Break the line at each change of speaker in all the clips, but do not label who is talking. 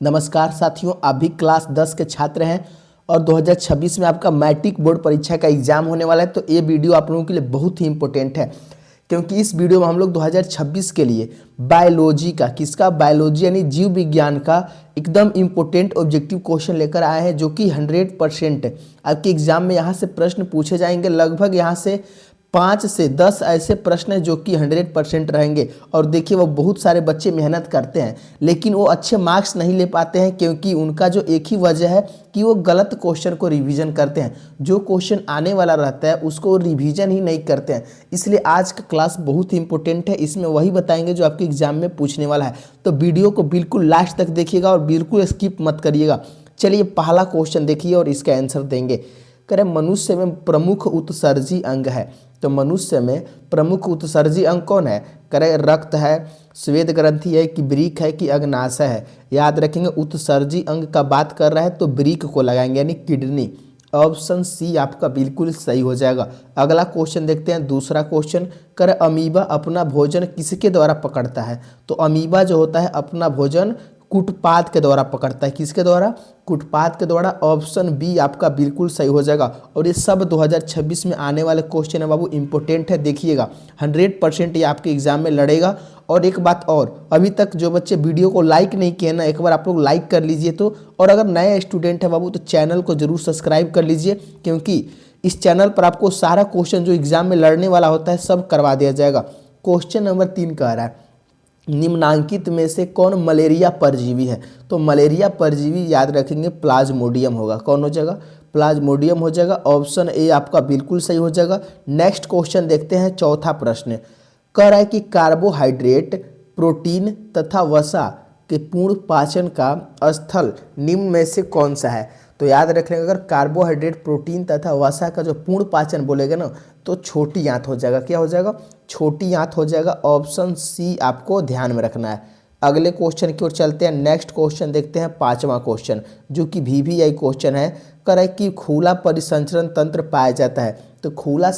नमस्कार साथियों, आप भी क्लास 10 के छात्र हैं और 2026 में आपका मैट्रिक बोर्ड परीक्षा का एग्जाम होने वाला है। तो ये वीडियो आप लोगों के लिए बहुत ही इंपॉर्टेंट है, क्योंकि इस वीडियो में हम लोग 2026 के लिए बायोलॉजी का बायोलॉजी यानी जीव विज्ञान का एकदम इंपॉर्टेंट ऑब्जेक्टिव क्वेश्चन लेकर आए हैं, जो कि 100% आपके एग्जाम में यहाँ से प्रश्न पूछे जाएंगे। लगभग यहाँ से 5 से 10 ऐसे प्रश्न हैं जो कि 100% रहेंगे। और देखिए, वो बहुत सारे बच्चे मेहनत करते हैं लेकिन वो अच्छे मार्क्स नहीं ले पाते हैं, क्योंकि उनका जो एक ही वजह है कि वो गलत क्वेश्चन को रिवीजन करते हैं। जो क्वेश्चन आने वाला रहता है उसको रिवीजन ही नहीं करते हैं। इसलिए आज का क्लास बहुत ही इंपॉर्टेंट है, इसमें वही बताएंगे जो आपके एग्जाम में पूछने वाला है। तो वीडियो को बिल्कुल लास्ट तक देखिएगा और बिल्कुल स्किप मत करिएगा। चलिए, पहला क्वेश्चन देखिए और इसका आंसर देंगे। करें, मनुष्य में प्रमुख उत्सर्जी अंग है। तो मनुष्य में प्रमुख उत्सर्जी अंग कौन है? करें, रक्त है, श्वेत ग्रंथि है कि वृक्क है कि अग्नाशय है? याद रखेंगे, उत्सर्जी अंग का बात कर रहा है तो वृक्क को लगाएंगे यानी किडनी। ऑप्शन सी आपका बिल्कुल सही हो जाएगा। अगला क्वेश्चन देखते हैं, दूसरा क्वेश्चन। करें, अमीबा अपना भोजन किसके द्वारा पकड़ता है? तो अमीबा जो होता है अपना भोजन कुटपाद के द्वारा पकड़ता है। किसके द्वारा? कुटपाद के द्वारा। ऑप्शन बी आपका बिल्कुल सही हो जाएगा। और ये सब 2026 में आने वाले क्वेश्चन है बाबू, इंपॉर्टेंट है, देखिएगा 100% ये आपके एग्जाम में लड़ेगा। और एक बात और, अभी तक जो बच्चे वीडियो को लाइक नहीं किए ना, एक बार आप लोग लाइक कर लीजिए। तो और अगर नए स्टूडेंट है बाबू तो चैनल को जरूर सब्सक्राइब कर लीजिए, क्योंकि इस चैनल पर आपको सारा क्वेश्चन जो एग्जाम में लड़ने वाला होता है सब करवा दिया जाएगा। क्वेश्चन नंबर 3 कह रहा है, निम्नांकित में से कौन मलेरिया परजीवी है? तो मलेरिया परजीवी याद रखेंगे प्लाज्मोडियम होगा। कौन हो जाएगा? प्लाज्मोडियम हो जाएगा। ऑप्शन ए आपका बिल्कुल सही हो जाएगा। नेक्स्ट क्वेश्चन देखते हैं, चौथा प्रश्न कह रहा है कि कार्बोहाइड्रेट, प्रोटीन तथा वसा के पूर्ण पाचन का स्थल निम्न में से कौन सा है? तो याद रख लेंगे, अगर कार्बोहाइड्रेट, प्रोटीन तथा वसा का जो पूर्ण पाचन बोलेगा ना, तो छोटी आंत हो जाएगा। क्या हो जाएगा? छोटी आंत हो जाएगा। ऑप्शन सी आपको ध्यान में रखना है। अगले क्वेश्चन की ओर चलते हैं। नेक्स्ट क्वेश्चन देखते हैं, पांचवा क्वेश्चन, जो कि VVI क्वेश्चन है। कह रहा है कि खुला परिसंचरण तंत्र पाया जाता है। तो खुला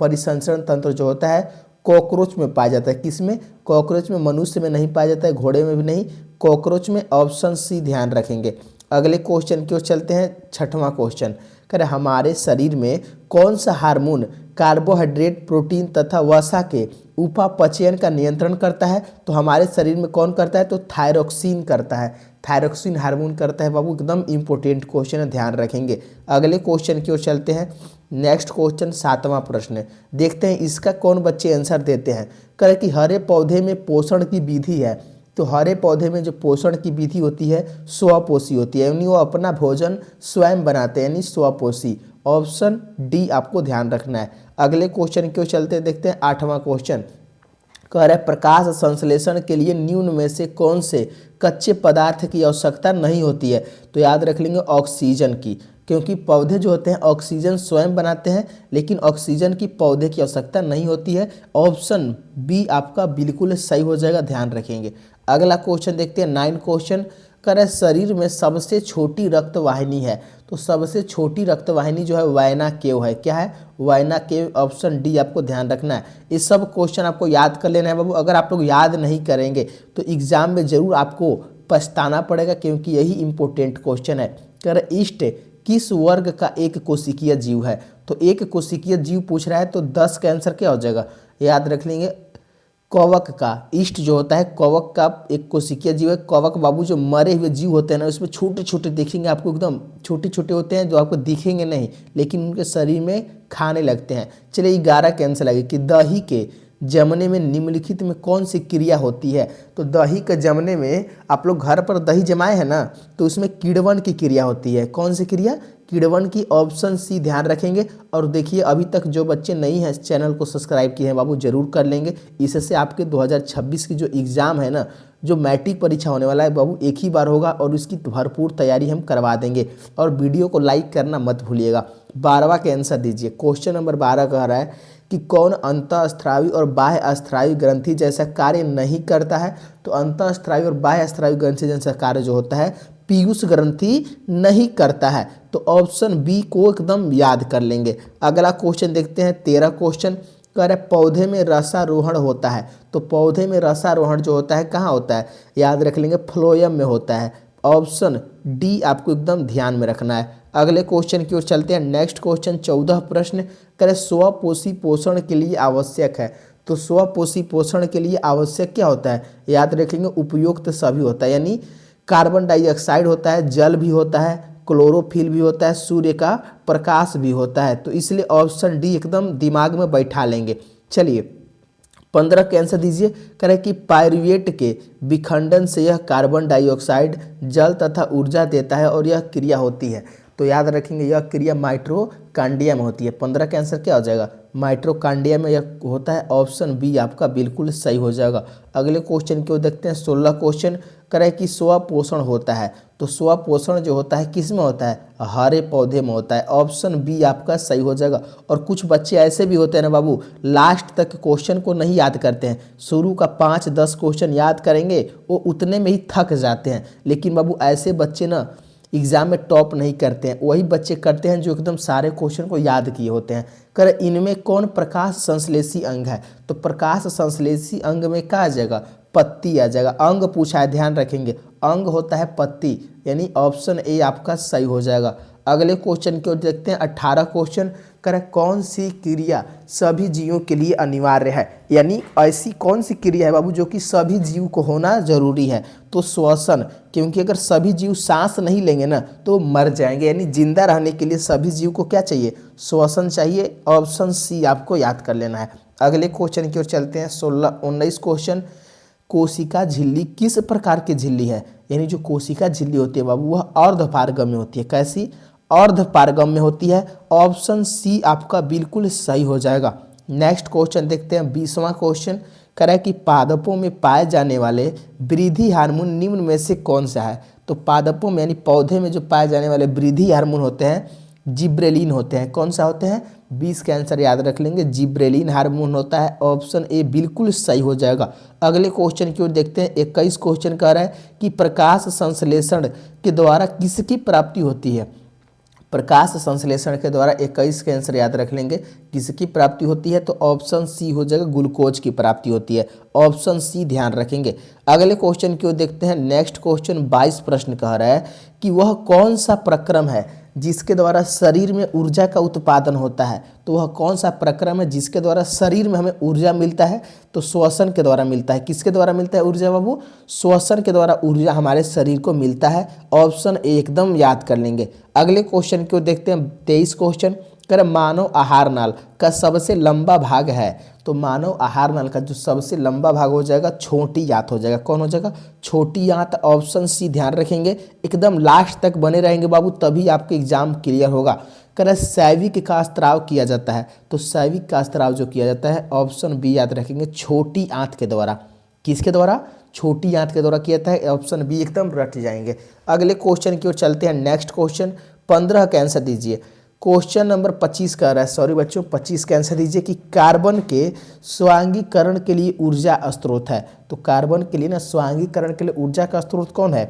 परिसंचरण तंत्र जो होता है कॉकरोच में पाया जाता है। किसमें? कॉकरोच में। मनुष्य में नहीं पाया जाता है, घोड़े में भी नहीं, कॉकरोच में। ऑप्शन सी ध्यान रखेंगे। अगले क्वेश्चन की ओर चलते हैं, छठवां क्वेश्चन। कह रहे, हमारे शरीर में कौन सा हार्मोन कार्बोहाइड्रेट, प्रोटीन तथा वसा के उपापचयन का नियंत्रण करता है? तो हमारे शरीर में कौन करता है? तो थायरोक्सिन करता है। थायरोक्सिन हार्मोन करता है बाबू, एकदम इंपॉर्टेंट क्वेश्चन है, ध्यान रखेंगे। अगले क्वेश्चन की ओर चलते हैं। नेक्स्ट क्वेश्चन, सातवां प्रश्न, देखते हैं इसका कौन बच्चे आंसर देते हैं। कह कि हरे पौधे में पोषण की विधि है। तो हरे पौधे में जो पोषण की विधि होती है स्वपोषी होती है, यानी वो अपना भोजन स्वयं बनाते हैं, यानी स्वपोषी। ऑप्शन डी आपको ध्यान रखना है। अगले क्वेश्चन की ओर चलते देखते हैं, आठवां क्वेश्चन। कह रहा है, प्रकाश संश्लेषण के लिए निम्न में से कौन से कच्चे पदार्थ की आवश्यकता नहीं होती है? तो याद रख लेंगे ऑक्सीजन की, क्योंकि पौधे जो होते हैं ऑक्सीजन स्वयं बनाते हैं, लेकिन ऑक्सीजन की पौधे की आवश्यकता नहीं होती है। ऑप्शन बी आपका बिल्कुल सही हो जाएगा, ध्यान रखेंगे। अगला क्वेश्चन देखते हैं, 9 क्वेश्चन। कह रहा है, शरीर में सबसे छोटी रक्त वाहिनी है। तो सबसे छोटी रक्त वाहिनी जो है वायना केव है। क्या है? वायना केव। ऑप्शन डी आपको ध्यान रखना है। ये सब क्वेश्चन आपको याद कर लेना है बाबू। अगर आप लोग याद नहीं करेंगे तो एग्जाम में जरूर आपको पछताना पड़ेगा, क्योंकि यही इंपॉर्टेंट क्वेश्चन है। कह रहे, ईस्ट किस वर्ग का एक कोशिकीय जीव है? तो एक कोशिकीय जीव पूछ रहा है, तो 10 का आंसर क्या हो जाएगा? याद रख लेंगे, कवक का। ईस्ट जो होता है कवक का एक कोशिकीय जीव है। कवक बाबू जो मरे हुए जीव होते हैं ना, उसमें छोटे छोटे देखेंगे आपको, एकदम छोटे छोटे होते हैं, जो आपको दिखेंगे नहीं लेकिन उनके शरीर में खाने लगते हैं। चलिए, 11 का आंसर लगे कि दही के जमने में निम्नलिखित में कौन सी क्रिया होती है? तो दही के जमने में, आप लोग घर पर दही जमाए हैं ना, तो उसमें किण्वन की क्रिया होती है। कौन सी क्रिया? किण्वन की। ऑप्शन सी ध्यान रखेंगे। और देखिए, अभी तक जो बच्चे नहीं हैं चैनल को सब्सक्राइब किए हैं बाबू, जरूर कर लेंगे। इससे आपके 2026 की जो एग्ज़ाम है ना, जो मैट्रिक परीक्षा होने वाला है बाबू, एक ही बार होगा और उसकी भरपूर तैयारी हम करवा देंगे। और वीडियो को लाइक करना मत भूलिएगा। 12वां के आंसर दीजिए। क्वेश्चन नंबर 12 कह रहा है कि कौन अंतःस्रावी और बाह्य स्रावी ग्रंथि जैसा कार्य नहीं करता है? तो अंतःस्रावी और बाह्य स्रावी ग्रंथि जैसा कार्य जो होता है पीयूष ग्रंथि नहीं करता है। तो ऑप्शन बी को एकदम याद कर लेंगे। अगला क्वेश्चन देखते हैं, 13 क्वेश्चन। कह रहे, पौधे में रसारोहण होता है। तो पौधे में रसारोहण जो होता है कहाँ होता है? याद रख लेंगे, फ्लोएम में होता है। ऑप्शन डी आपको एकदम ध्यान में रखना है। अगले क्वेश्चन की ओर चलते हैं। नेक्स्ट क्वेश्चन 14 प्रश्न करें स्वपोषी पोषण के लिए आवश्यक है। तो स्वपोषी पोषण के लिए आवश्यक क्या होता है, याद रखेंगे उपयुक्त सभी होता है, यानी कार्बन डाइऑक्साइड होता है, जल भी होता है, क्लोरोफिल भी होता है, सूर्य का प्रकाश भी होता है। तो इसलिए ऑप्शन डी एकदम दिमाग में बैठा लेंगे। चलिए 15 के आंसर दीजिए। करें कि पायरुवेट के विखंडन से यह कार्बन डाइऑक्साइड, जल तथा ऊर्जा देता है और यह क्रिया होती है। तो याद रखेंगे यह क्रिया माइटोकॉन्ड्रिया में होती है। 15 का आंसर क्या हो जाएगा, माइटोकॉन्ड्रिया में यह होता है। ऑप्शन बी आपका बिल्कुल सही हो जाएगा। अगले क्वेश्चन को देखते हैं। 16 क्वेश्चन करें कि स्वपोषण होता है। तो स्वपोषण जो होता है किस में होता है, हरे पौधे में होता है। ऑप्शन बी आपका सही हो जाएगा। और कुछ बच्चे ऐसे भी होते हैं ना बाबू, लास्ट तक क्वेश्चन को नहीं याद करते हैं, शुरू का 5-10 क्वेश्चन याद करेंगे, वो उतने में ही थक जाते हैं। लेकिन बाबू ऐसे बच्चे ना एग्जाम में टॉप नहीं करते हैं, वही बच्चे करते हैं जो एकदम सारे क्वेश्चन को याद किए होते हैं। कर इनमें कौन प्रकाश संश्लेषी अंग है। तो प्रकाश संश्लेषी अंग में क्या आ जाएगा, पत्ती आ जाएगा। अंग पूछा है, ध्यान रखेंगे अंग होता है पत्ती, यानी ऑप्शन ए आपका सही हो जाएगा। अगले क्वेश्चन की ओर देखते हैं। 18 क्वेश्चन करें कौन सी क्रिया सभी जीवों के लिए अनिवार्य है, यानी ऐसी कौन सी क्रिया है बाबू जो कि सभी जीव को होना जरूरी है। तो श्वसन, क्योंकि अगर सभी जीव सांस नहीं लेंगे ना तो मर जाएंगे, यानी जिंदा रहने के लिए सभी जीव को क्या चाहिए, श्वसन चाहिए। ऑप्शन सी आपको याद कर लेना है। अगले क्वेश्चन की ओर चलते हैं। 19 क्वेश्चन, कोशिका झिल्ली किस प्रकार की झिल्ली है, यानी जो कोशिका झिल्ली होती है बाबू वह अर्धपारगम्य होती है। कैसी, अर्धपारगम्य होती है। ऑप्शन सी आपका बिल्कुल सही हो जाएगा। नेक्स्ट क्वेश्चन देखते हैं। 20वां क्वेश्चन करें कि पादपों में पाए जाने वाले वृद्धि हार्मोन निम्न में से कौन सा है। तो पादपों में यानी पौधे में जो पाए जाने वाले वृद्धि हार्मोन होते हैं जिब्रेलिन होते हैं। कौन सा होते हैं, 20 का आंसर याद रख लेंगे, जिब्रेलिन हार्मोन होता है। ऑप्शन ए बिल्कुल सही हो जाएगा। अगले क्वेश्चन की ओर देखते हैं। 21 क्वेश्चन कह रहा है कि प्रकाश संश्लेषण के द्वारा किसकी प्राप्ति होती है। प्रकाश संश्लेषण के द्वारा 21 का आंसर याद रख लेंगे, किसकी प्राप्ति होती है। तो ऑप्शन सी हो जाएगा, ग्लूकोज की प्राप्ति होती है। ऑप्शन सी ध्यान रखेंगे। अगले क्वेश्चन की ओर देखते हैं। नेक्स्ट क्वेश्चन 22 प्रश्न कह रहा है कि वह कौन सा प्रक्रम है जिसके द्वारा शरीर में ऊर्जा का उत्पादन होता है। तो वह कौन सा प्रक्रम है जिसके द्वारा शरीर में हमें ऊर्जा मिलता है। तो श्वसन के द्वारा मिलता है। किसके द्वारा मिलता है ऊर्जा बाबू, श्वसन के द्वारा ऊर्जा हमारे शरीर को मिलता है। ऑप्शन ए एकदम याद कर लेंगे। अगले क्वेश्चन को देखते हैं। 23 क्वेश्चन कर मानव आहार नाल का सबसे लंबा भाग है। तो मानव आहार नाल का जो सबसे लंबा भाग हो जाएगा छोटी आंत हो जाएगा। कौन हो जाएगा, छोटी आंत। ऑप्शन सी ध्यान रखेंगे, एकदम लास्ट तक बने रहेंगे बाबू, तभी आपके एग्जाम क्लियर होगा। कर सैविक का स्त्राव किया जाता है। तो सैविक का स्त्राव जो किया जाता है ऑप्शन बी याद रखेंगे, छोटी आंत के द्वारा। किसके द्वारा, छोटी आंत के द्वारा किया जाता है। ऑप्शन बी एकदम रट जाएंगे। अगले क्वेश्चन की ओर चलते हैं। नेक्स्ट क्वेश्चन 15 का आंसर दीजिए। क्वेश्चन नंबर 25 का रहा है, सॉरी बच्चों 25 का आंसर दीजिए कि कार्बन के स्वांगीकरण के लिए ऊर्जा स्रोत है। तो कार्बन के लिए ना स्वांगीकरण के लिए ऊर्जा का स्रोत कौन है,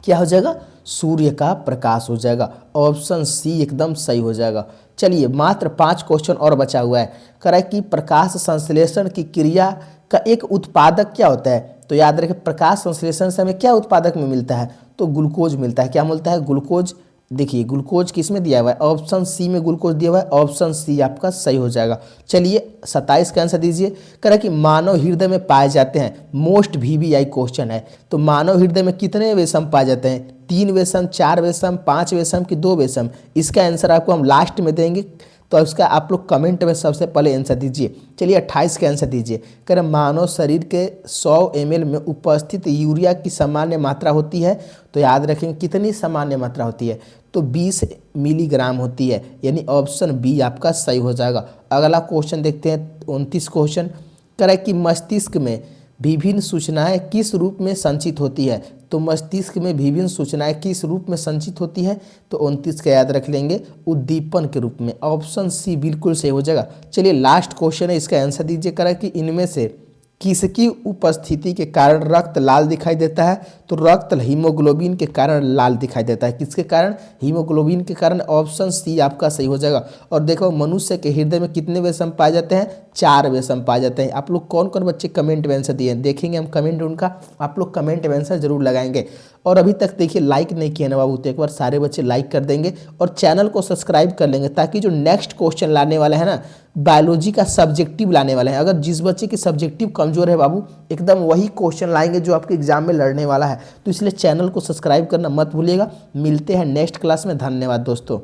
क्या हो जाएगा, सूर्य का प्रकाश हो जाएगा। ऑप्शन सी एकदम सही हो जाएगा। चलिए मात्र 5 क्वेश्चन और बचा हुआ है। करें कि प्रकाश संश्लेषण की क्रिया का एक उत्पादक क्या होता है। तो याद रखें प्रकाश संश्लेषण से हमें क्या उत्पादक में मिलता है, तो ग्लूकोज मिलता है। क्या मिलता है, ग्लूकोज। देखिए ग्लूकोज किस में दिया हुआ है, ऑप्शन सी में ग्लूकोज दिया हुआ है। ऑप्शन सी आपका सही हो जाएगा। चलिए 27 का आंसर दीजिए। कह रहा है कि मानव हृदय में पाए जाते हैं, मोस्ट VVI क्वेश्चन है। तो मानव हृदय में कितने वेशम पाए जाते हैं, 3 वेशम, 4 वेशम, 5 वेशम कि 2 वेशम। इसका आंसर आपको हम लास्ट में देंगे, तो इसका आप लोग कमेंट में सबसे पहले आंसर दीजिए। चलिए 28 का आंसर दीजिए। कह रहे मानव शरीर के 100 ml में उपस्थित यूरिया की सामान्य मात्रा होती है। तो याद रखेंगे कितनी सामान्य मात्रा होती है, तो 20 मिलीग्राम होती है, यानी ऑप्शन बी आपका सही हो जाएगा। अगला क्वेश्चन देखते हैं। 29 क्वेश्चन कह रहा है कि मस्तिष्क में विभिन्न सूचनाएं किस रूप में संचित होती है। तो मस्तिष्क में विभिन्न सूचनाएं किस रूप में संचित होती है, तो 29 का याद रख लेंगे, उद्दीपन के रूप में। ऑप्शन सी बिल्कुल सही हो जाएगा। चलिए लास्ट क्वेश्चन है, इसका आंसर दीजिए। करा कि इनमें से किसकी उपस्थिति के कारण रक्त लाल दिखाई देता है। तो रक्त हीमोग्लोबिन के कारण लाल दिखाई देता है। किसके कारण, हीमोग्लोबिन के कारण। ऑप्शन सी आपका सही हो जाएगा। और देखो मनुष्य के हृदय में कितने वेशम पाए जाते हैं, 4 व्यसम पाए जाते हैं। आप लोग कौन कौन बच्चे कमेंट में आंसर दिए हैं, देखेंगे हम कमेंट उनका, आप लोग कमेंट में आंसर जरूर लगाएंगे। और अभी तक देखिए लाइक नहीं किया ना बाबू, तो एक बार सारे बच्चे लाइक कर देंगे और चैनल को सब्सक्राइब कर लेंगे, ताकि जो नेक्स्ट क्वेश्चन लाने वाला है ना, बायोलॉजी का सब्जेक्टिव लाने वाले हैं। अगर जिस बच्चे की सब्जेक्टिव कमजोर है बाबू, एकदम वही क्वेश्चन लाएंगे जो आपके एग्जाम में लड़ने वाला है। तो इसलिए चैनल को सब्सक्राइब करना मत भूलिएगा। मिलते हैं नेक्स्ट क्लास में। धन्यवाद दोस्तों।